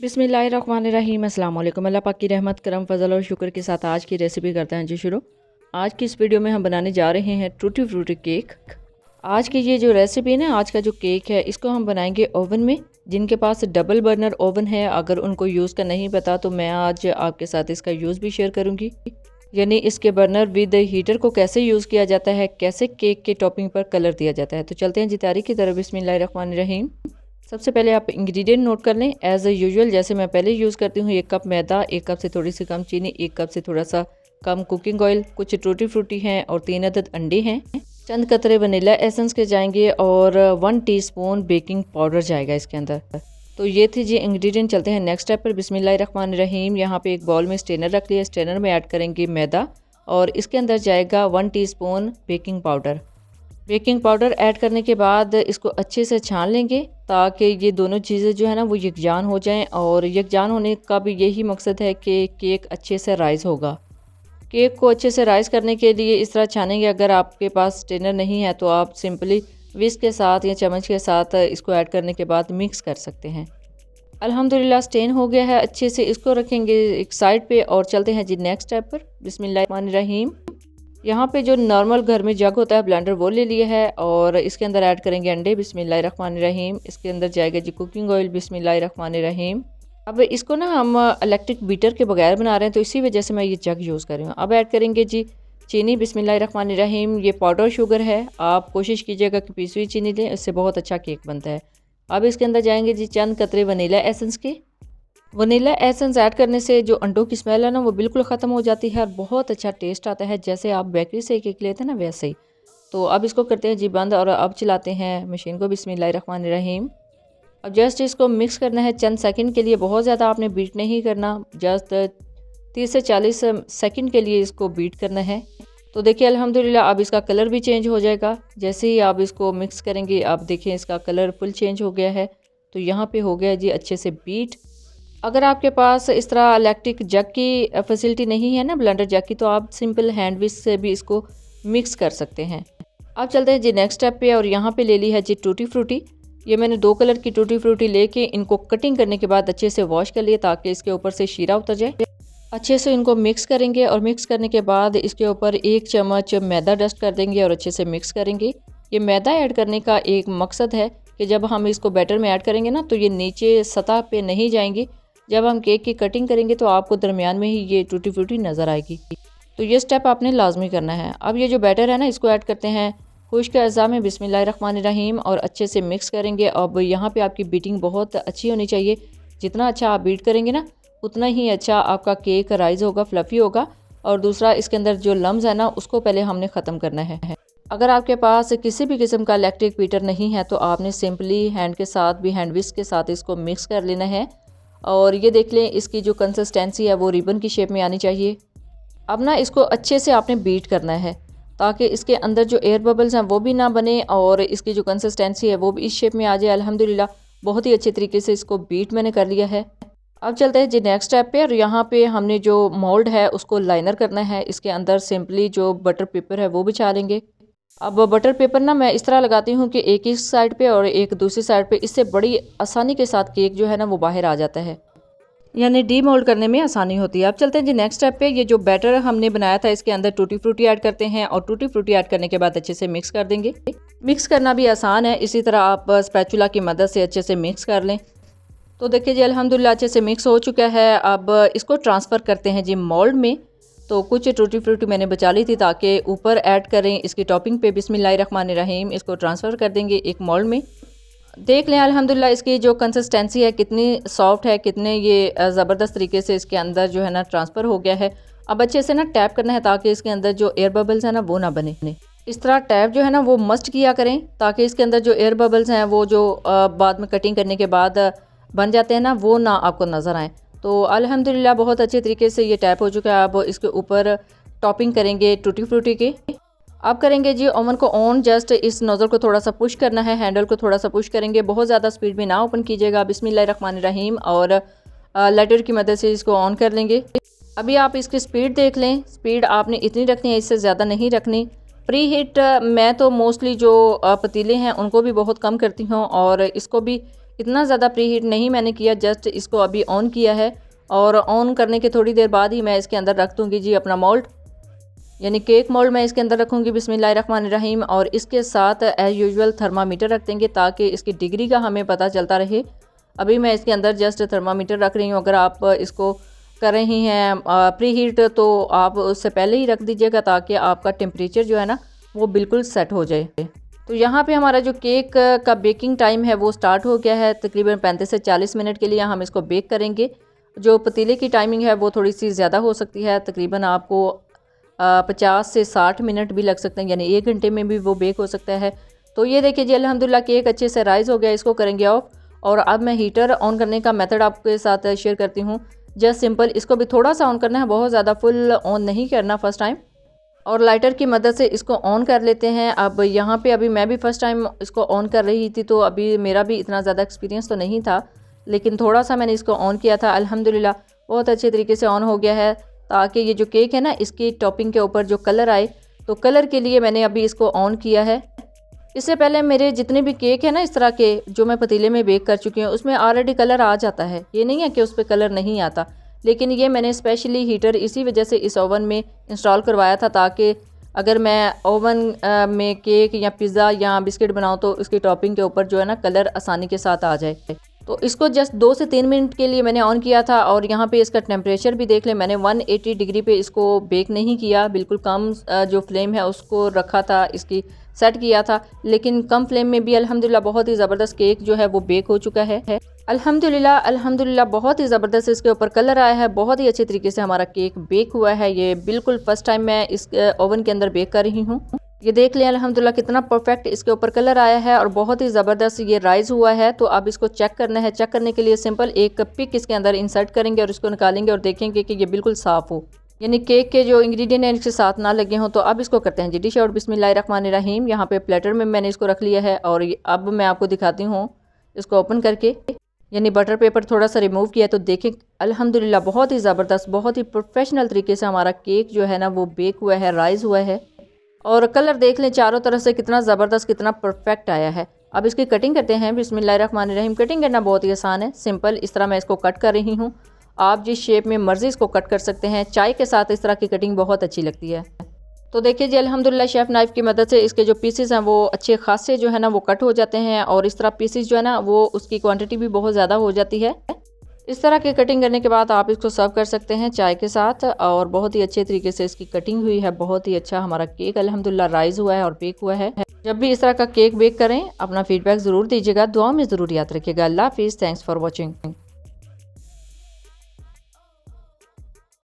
बिस्मिल्लाहिर्रहमानिर्रहीम। अस्सलाम वालेकुम। अल्लाह पाक की रहमत करम फजल और शुक्र के साथ आज की रेसिपी करते हैं जी शुरू। आज की इस वीडियो में हम बनाने जा रहे हैं टूटी फ्रूटी केक। आज की ये जो रेसिपी है ना, आज का जो केक है इसको हम बनाएंगे ओवन में। जिनके पास डबल बर्नर ओवन है, अगर उनको यूज़ का नहीं पता तो मैं आज आपके साथ इसका यूज़ भी शेयर करूँगी, यानी इसके बर्नर विद हीटर को कैसे यूज़ किया जाता है, कैसे केक के टॉपिंग पर कलर दिया जाता है। तो चलते हैं जी तैयारी की तरफ। बिस्मिल्लाहिर्रहमानिर्रहीम। सबसे पहले आप इंग्रेडिएंट नोट कर लें एज़ यूजुअल, जैसे मैं पहले यूज़ करती हूँ। 1 कप मैदा, 1 कप से थोड़ी सी कम चीनी, 1 कप से थोड़ा सा कम कुकिंग ऑयल, कुछ टूटी फ्रूटी हैं और 3 अदद अंडे हैं। चंद कतरे वनीला एसेंस के जाएंगे और 1 टीस्पून बेकिंग पाउडर जाएगा इसके अंदर। तो ये थी जी इंग्रेडिएंट। चलते हैं नेक्स्ट स्टेप पर। बिस्मिल्लाहिर्रहमानिर्रहीम। यहाँ पे एक बाउल में स्ट्रेनर रख लिया। स्ट्रेनर में ऐड करेंगे मैदा और इसके अंदर जाएगा 1 teaspoon baking powder. Baking powder add करने के बाद इसको अच्छे से छान लेंगे ताकि ये दोनों चीज़ें जो है ना वो यकजान हो जाएं, और यकजान होने का भी यही मकसद है कि केक अच्छे से राइज़ होगा। केक को अच्छे से राइज़ करने के लिए इस तरह छानेंगे। अगर आपके पास स्ट्रेनर नहीं है तो आप सिंपली विस्क के साथ या चम्मच के साथ इसको ऐड करने के बाद मिक्स कर सकते हैं। अल्हम्दुलिल्लाह स्टेन हो गया है अच्छे से। इसको रखेंगे एक साइड पे और चलते हैं जी नेक्स्ट स्टेप पर। बिस्मिल्लाहिर्रहमानिर्रहीम। यहाँ पे जो नॉर्मल घर में जग होता है ब्लेंडर, वो ले लिया है और इसके अंदर ऐड करेंगे अंडे। बिस्मिल्लाहिर्रहमानिर्रहीम। इसके अंदर जाएगा जी कुकिंग ऑयल। बिस्मिल्लाहिर्रहमानिर्रहीम। अब इसको ना हम इलेक्ट्रिक बीटर के बगैर बना रहे हैं तो इसी वजह से मैं ये जग यूज़ कर रही हूँ। अब ऐड करेंगे जी चीनी। बिस्मिल्लाहिर्रहमानिर्रहीम। ये पाउडर शुगर है, आप कोशिश कीजिएगा कि पीसी हुई चीनी लें, इससे बहुत अच्छा केक बनता है। अब इसके अंदर जाएंगे जी चंद कतरे वनीला एसेंस के। वनीला एसेंस ऐड करने से जो अंडों की स्मेल है ना वो बिल्कुल ख़त्म हो जाती है और बहुत अच्छा टेस्ट आता है, जैसे आप बेकरी से केक लेते हैं ना वैसे ही। तो अब इसको करते हैं जी बंद और अब चलाते हैं मशीन को। बिस्मिल्लाहिर्रहमानिर्रहीम। अब जस्ट इसको मिक्स करना है चंद सेकंड के लिए, बहुत ज़्यादा आपने बीट नहीं करना, जस्ट 30 से 40 सेकंड के लिए इसको बीट करना है। तो देखिए अल्हम्दुलिल्लाह अब इसका कलर भी चेंज हो जाएगा। जैसे ही आप इसको मिक्स करेंगे आप देखें इसका कलर फुल चेंज हो गया है। तो यहाँ पे हो गया जी अच्छे से बीट। अगर आपके पास इस तरह इलेक्ट्रिक जग की फैसिलिटी नहीं है ना, ब्लेंडर जग की, तो आप सिंपल हैंड विस्क से भी इसको मिक्स कर सकते हैं। अब चलते हैं जी नेक्स्ट स्टेप पे और यहाँ पे ले ली है जी टूटी फ्रूटी। ये मैंने 2 कलर की टूटी फ्रूटी लेके इनको कटिंग करने के बाद अच्छे से वॉश कर लिया ताकि इसके ऊपर से शीरा उतर जाए। अच्छे से इनको मिक्स करेंगे और मिक्स करने के बाद इसके ऊपर 1 चम्मच मैदा डस्ट कर देंगे और अच्छे से मिक्स करेंगे। ये मैदा ऐड करने का एक मकसद है कि जब हम इसको बैटर में ऐड करेंगे ना तो ये नीचे सतह पे नहीं जाएंगी। जब हम केक की कटिंग करेंगे तो आपको दरमियान में ही ये टूटी फ्रूटी नज़र आएगी। तो ये स्टेप आपने लाजमी करना है। अब ये जो बैटर है ना इसको ऐड करते हैं खुश्क अज़ा में। बिस्मिल्लाहिर्रहमानिर्रहीम। और अच्छे से मिक्स करेंगे। अब यहाँ पे आपकी बीटिंग बहुत अच्छी होनी चाहिए। जितना अच्छा आप बीट करेंगे ना उतना ही अच्छा आपका केक राइज होगा, फ्लफ़ी होगा। और दूसरा इसके अंदर जो लम्स है ना उसको पहले हमने ख़त्म करना है। अगर आपके पास किसी भी किस्म का इलेक्ट्रिक बीटर नहीं है तो आपने सिंपली हैंड के साथ भी, हैंड विस्क के साथ इसको मिक्स कर लेना है। और ये देख लें इसकी जो कंसिस्टेंसी है वो रिबन की शेप में आनी चाहिए। अब ना इसको अच्छे से आपने बीट करना है ताकि इसके अंदर जो एयर बबल्स हैं वो भी ना बने और इसकी जो कंसिस्टेंसी है वो भी इस शेप में आ जाए। अल्हम्दुलिल्लाह बहुत ही अच्छे तरीके से इसको बीट मैंने कर लिया है। अब चलते हैं जी नेक्स्ट स्टेप पे और यहाँ पे हमने जो मोल्ड है उसको लाइनर करना है। इसके अंदर सिंपली जो बटर पेपर है वो बिछा लेंगे। अब बटर पेपर ना मैं इस तरह लगाती हूँ कि एक इस साइड पे और एक दूसरी साइड पे, इससे बड़ी आसानी के साथ केक जो है ना वो बाहर आ जाता है, यानी डी मोल्ड करने में आसानी होती है। अब चलते हैं जी नेक्स्ट स्टेप पे। ये जो बैटर हमने बनाया था इसके अंदर टूटी फ्रूटी ऐड करते हैं और टूटी फ्रूटी ऐड करने के बाद अच्छे से मिक्स कर देंगे। मिक्स करना भी आसान है, इसी तरह आप स्पैचुला की मदद से अच्छे से मिक्स कर लें। तो देखिए जी अल्हम्दुलिल्लाह अच्छे से मिक्स हो चुका है। अब इसको ट्रांसफ़र करते हैं जी मोल्ड में। तो कुछ टूटी फ्रूटी मैंने बचा ली थी ताकि ऊपर ऐड करें इसकी टॉपिंग पे। बिस्मिल्लाहिर्रहमानिर्रहीम। इसको ट्रांसफ़र कर देंगे एक मोल्ड में। देख लें अल्हम्दुलिल्लाह इसकी जो कंसिस्टेंसी है कितनी सॉफ्ट है, कितने ये ज़बरदस्त तरीके से इसके अंदर जो है ना ट्रांसफ़र हो गया है। अब अच्छे से ना टैप करना है ताकि इसके अंदर जो एयर बबल्स हैं ना वो ना बने। इस तरह टैप जो है ना वो मस्ट किया करें ताकि इसके अंदर जो एयर बबल्स हैं वो जो बाद में कटिंग करने के बाद बन जाते हैं ना वो ना आपको नज़र आएँ। तो अल्हम्दुलिल्लाह बहुत अच्छे तरीके से ये टैप हो चुका है। अब इसके ऊपर टॉपिंग करेंगे टूटी फ्रूटी की। अब करेंगे जी ओवन को ऑन। जस्ट इस नोज़ल को थोड़ा सा पुश करना है, हैंडल को थोड़ा सा पुश करेंगे, बहुत ज़्यादा स्पीड में ना ओपन कीजिएगा। बिस्मिल्लाहिर्रहमानिर्रहीम। और लाइटर की मदद से इसको ऑन कर लेंगे। अभी आप इसकी स्पीड देख लें, स्पीड आपने इतनी रखनी है, इससे ज़्यादा नहीं रखनी। प्री हीट मैं तो मोस्टली जो पतीले हैं उनको भी बहुत कम करती हूँ और इसको भी इतना ज़्यादा प्री हीट नहीं मैंने किया, जस्ट इसको अभी ऑन किया है और ऑन करने के थोड़ी देर बाद ही मैं इसके अंदर रख दूँगी जी अपना मोल्ड, यानी केक मोल्ड मैं इसके अंदर रखूँगी बिस्मिल्लाहिर्रहमानिर्रहीम। और इसके साथ एज़ यूजुअल थर्मामीटर रख देंगे ताकि इसकी डिग्री का हमें पता चलता रहे। अभी मैं इसके अंदर जस्ट थर्मामीटर रख रही हूँ। अगर आप इसको कर रही हैं प्री हीट तो आप उससे पहले ही रख दीजिएगा ताकि आपका टेम्परेचर जो है ना वो बिल्कुल सेट हो जाए। तो यहाँ पे हमारा जो केक का बेकिंग टाइम है वो स्टार्ट हो गया है। तकरीबन 35 से 40 मिनट के लिए हम इसको बेक करेंगे। जो पतीले की टाइमिंग है वो थोड़ी सी ज़्यादा हो सकती है, तकरीबन आपको 50 से 60 मिनट भी लग सकते हैं, यानी 1 घंटे में भी वो बेक हो सकता है। तो ये देखिए जी अल्हम्दुलिल्लाह केक अच्छे से राइज़ हो गया। इसको करेंगे ऑफ। और अब मैं हीटर ऑन करने का मेथड आपके साथ शेयर करती हूँ। जस्ट सिंपल इसको भी थोड़ा सा ऑन करना है, बहुत ज़्यादा फुल ऑन नहीं करना फर्स्ट टाइम। और लाइटर की मदद से इसको ऑन कर लेते हैं। अब यहाँ पे अभी मैं भी फ़र्स्ट टाइम इसको ऑन कर रही थी, तो अभी मेरा भी इतना ज़्यादा एक्सपीरियंस तो नहीं था, लेकिन थोड़ा सा मैंने इसको ऑन किया था। अल्हम्दुलिल्लाह बहुत अच्छे तरीके से ऑन हो गया है, ताकि ये जो केक है ना इसकी टॉपिंग के ऊपर जो कलर आए, तो कलर के लिए मैंने अभी इसको ऑन किया है। इससे पहले मेरे जितने भी केक है ना इस तरह के जो मैं पतीले में बेक कर चुकी हूँ, उसमें ऑलरेडी कलर आ जाता है, ये नहीं है कि उस पर कलर नहीं आता। लेकिन ये मैंने स्पेशली हीटर इसी वजह से इस ओवन में इंस्टॉल करवाया था, ताकि अगर मैं ओवन में केक या पिज़्ज़ा या बिस्किट बनाऊँ तो उसकी टॉपिंग के ऊपर जो है ना कलर आसानी के साथ आ जाए। तो इसको जस्ट 2 से 3 मिनट के लिए मैंने ऑन किया था। और यहाँ पे इसका टेम्परेचर भी देख लें, मैंने 180 डिग्री पे इसको बेक नहीं किया, बिल्कुल कम जो फ्लेम है उसको रखा था, इसकी सेट किया था। लेकिन कम फ्लेम में भी अल्हम्दुलिल्लाह बहुत ही ज़बरदस्त केक जो है वो बेक हो चुका है। अल्हम्दुलिल्लाह बहुत ही ज़बरदस्त इसके ऊपर कलर आया है, बहुत ही अच्छे तरीके से हमारा केक बेक हुआ है। ये बिल्कुल फ़र्स्ट टाइम मैं इस ओवन के अंदर बेक कर रही हूँ। ये देख लें अल्हम्दुलिल्लाह कितना परफेक्ट इसके ऊपर कलर आया है और बहुत ही ज़बरदस्त ये राइज़ हुआ है। तो अब इसको चेक करना है। चेक करने के लिए सिंपल एक पिक इसके अंदर इंसर्ट करेंगे और इसको निकालेंगे और देखेंगे कि ये बिल्कुल साफ़ हो, यानी केक के जो इंग्रेडिएंट हैं इसके साथ ना लगे हों। तो अब इसको करते हैं जी डिश आउट। बिस्मिल्लाहिर्रहमानिर्रहीम। यहाँ पे प्लेटर में मैंने इसको रख लिया है और अब मैं आपको दिखाती हूँ इसको ओपन करके, यानी बटर पेपर थोड़ा सा रिमूव किया। तो देखें अल्हम्दुलिल्लाह बहुत ही ज़बरदस्त, बहुत ही प्रोफेशनल तरीके से हमारा केक जो है ना वो बेक हुआ है, राइज़ हुआ है। और कलर देख लें चारों तरफ से कितना ज़बरदस्त, कितना परफेक्ट आया है। अब इसकी कटिंग करते हैं। बिस्मिल्लाहिर्रहमानिर्रहीम। कटिंग करना बहुत ही आसान है, सिंपल इस तरह मैं इसको कट कर रही हूँ। आप जिस शेप में मर्ज़ी इसको कट कर सकते हैं। चाय के साथ इस तरह की कटिंग बहुत अच्छी लगती है। तो देखिए जी अल्हम्दुलिल्लाह शेफ़ नाइफ़ की मदद से इसके जो पीसेस हैं वो अच्छे खासे जो है ना वो कट हो जाते हैं। और इस तरह पीसेस जो है ना वो उसकी क्वांटिटी भी बहुत ज़्यादा हो जाती है। इस तरह की कटिंग करने के बाद आप इसको सर्व कर सकते हैं चाय के साथ। और बहुत ही अच्छे तरीके से इसकी कटिंग हुई है, बहुत ही अच्छा हमारा केक अल्हम्दुलिल्लाह राइज़ हुआ है और बेक हुआ है। जब भी इस तरह का केक बेक करें अपना फीडबैक ज़रूर दीजिएगा, दुआ में ज़रूर याद रखिएगा। अल्लाह हाफ़िज़। Thanks for watching.